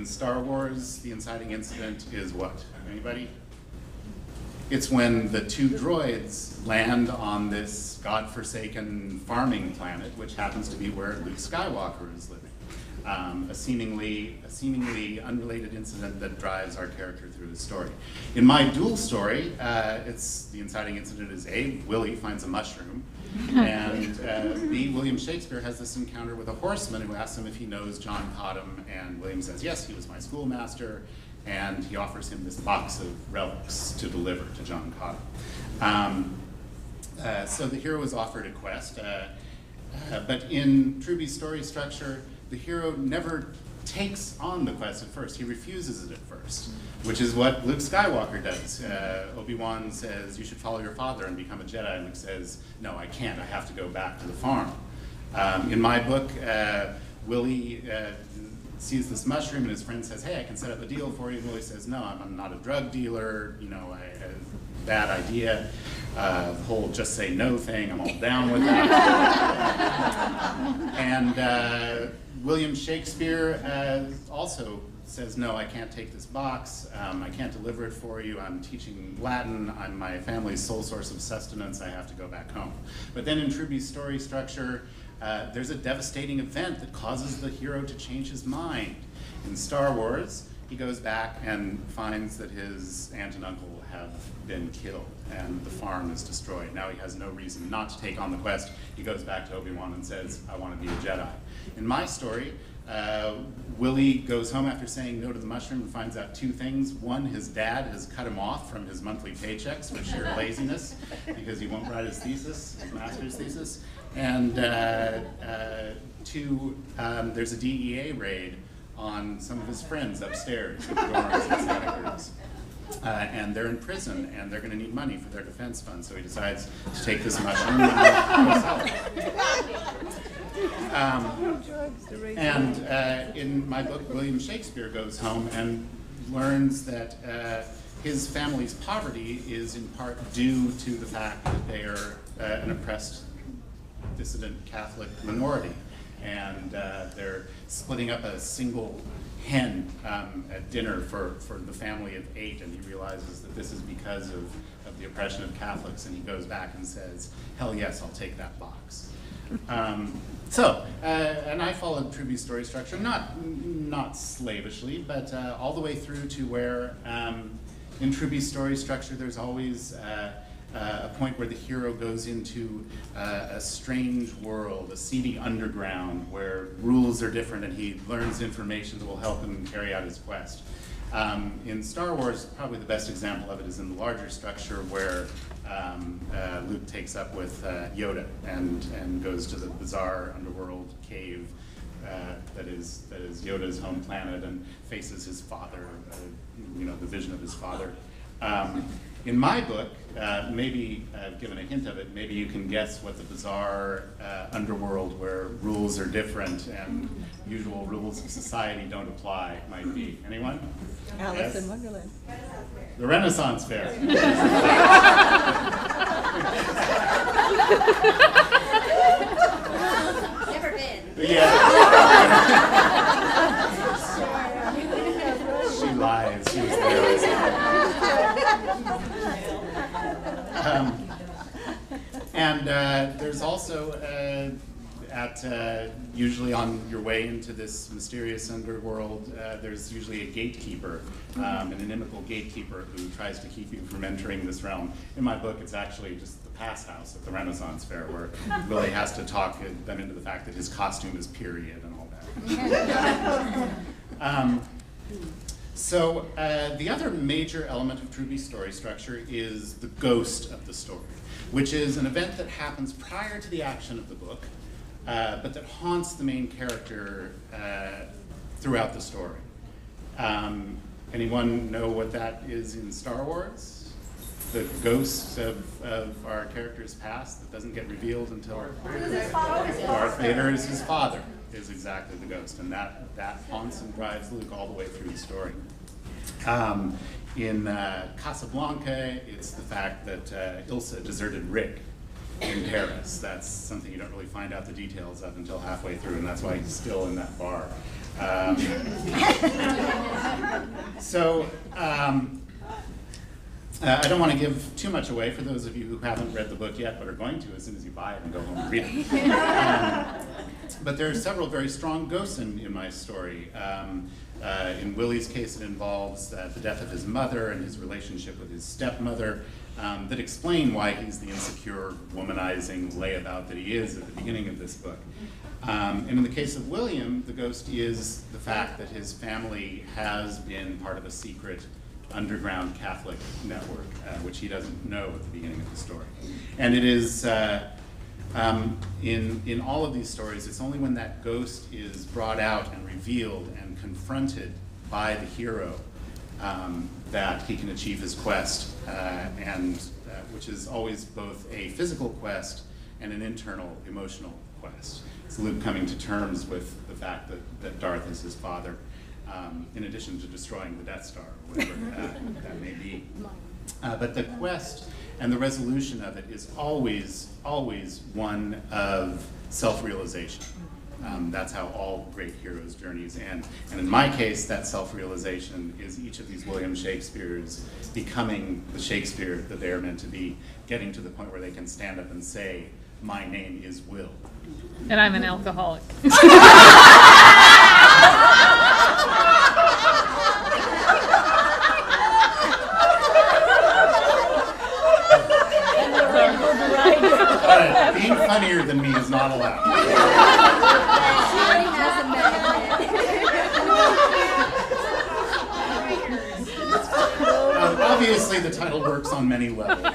In Star Wars, the inciting incident is what? Anybody? It's when the two droids land on this godforsaken farming planet, which happens to be where Luke Skywalker is living. A seemingly unrelated incident that drives our character through his story. In my dual story, the inciting incident is A, Willie finds a mushroom, and B, William Shakespeare has this encounter with a horseman who asks him if he knows John Cottam, and William says, yes, he was my schoolmaster, and he offers him this box of relics to deliver to John Cottam. So the hero is offered a quest, but in Truby's story structure, the hero never takes on the quest at first. He refuses it at first, which is what Luke Skywalker does. Obi-Wan says, you should follow your father and become a Jedi. And Luke says, no, I can't. I have to go back to the farm. In my book, Willie sees this mushroom and his friend says, hey, I can set up a deal for you. And Willie says, no, I'm not a drug dealer. You know, bad idea. The whole just say no thing, I'm all down with that. And William Shakespeare also says, no, I can't take this box, I can't deliver it for you, I'm teaching Latin, I'm my family's sole source of sustenance, I have to go back home. But then in Truby's story structure, there's a devastating event that causes the hero to change his mind. In Star Wars, he goes back and finds that his aunt and uncle have been killed and the farm is destroyed. Now he has no reason not to take on the quest. He goes back to Obi-Wan and says, I want to be a Jedi. In my story, Willie goes home after saying no to the mushroom and finds out two things. One, his dad has cut him off from his monthly paychecks for sheer laziness because he won't write his thesis, his master's thesis. And two, there's a DEA raid on some of his friends upstairs in the dorms in Santa Cruz. And they're in prison, and they're going to need money for their defense fund, so he decides to take this mushroom and go sell it. And in my book, William Shakespeare goes home and learns that his family's poverty is in part due to the fact that they are an oppressed, dissident Catholic minority. And they're splitting up a single hen at dinner for the family of 8, and he realizes that this is because of the oppression of Catholics, and he goes back and says, hell yes, I'll take that box. And I followed Truby's story structure, not slavishly, but all the way through to where in Truby's story structure there's always a point where the hero goes into a strange world, a seedy underground where rules are different and he learns information that will help him carry out his quest. In Star Wars, probably the best example of it is in the larger structure where Luke takes up with Yoda and goes to the bizarre underworld cave that is Yoda's home planet and faces his father, the vision of his father. In my book, maybe I've given a hint of it, maybe you can guess what the bizarre underworld where rules are different and usual rules of society don't apply might be. Anyone? Alice in Wonderland. The Renaissance Fair. Never been. Yeah. She lies. She was there. And there's also, usually on your way into this mysterious underworld, there's usually a gatekeeper, an inimical gatekeeper who tries to keep you from entering this realm. In my book, it's actually just the pass house at the Renaissance Fair where Willie has to talk them into the fact that his costume is period and all that. So the other major element of Truby's story structure is the ghost of the story, which is an event that happens prior to the action of the book, but that haunts the main character throughout the story. Anyone know what that is in Star Wars? The ghost of our character's past that doesn't get revealed until Darth Vader is his father. Is exactly the ghost, and that haunts and drives Luke all the way through the story. In Casablanca, it's the fact that Ilsa deserted Rick in Paris. That's something you don't really find out the details of until halfway through, and that's why he's still in that bar. I don't want to give too much away for those of you who haven't read the book yet, but are going to as soon as you buy it and go home and read it. But there are several very strong ghosts in my story. In Willie's case, it involves the death of his mother and his relationship with his stepmother that explain why he's the insecure, womanizing layabout that he is at the beginning of this book. And in the case of William, the ghost is the fact that his family has been part of a secret underground Catholic network, which he doesn't know at the beginning of the story. And it is, in all of these stories, it's only when that ghost is brought out and revealed and confronted by the hero that he can achieve his quest, which is always both a physical quest and an internal emotional quest. It's Luke coming to terms with the fact that Darth is his father, in addition to destroying the Death Star, or whatever that may be. But the quest and the resolution of it is always, always one of self-realization. That's how all great heroes' journeys end. And in my case, that self-realization is each of these William Shakespeares becoming the Shakespeare that they are meant to be, getting to the point where they can stand up and say, "My name is Will." And I'm an alcoholic. Being funnier than me is not allowed. She already has a Obviously, the title works on many levels.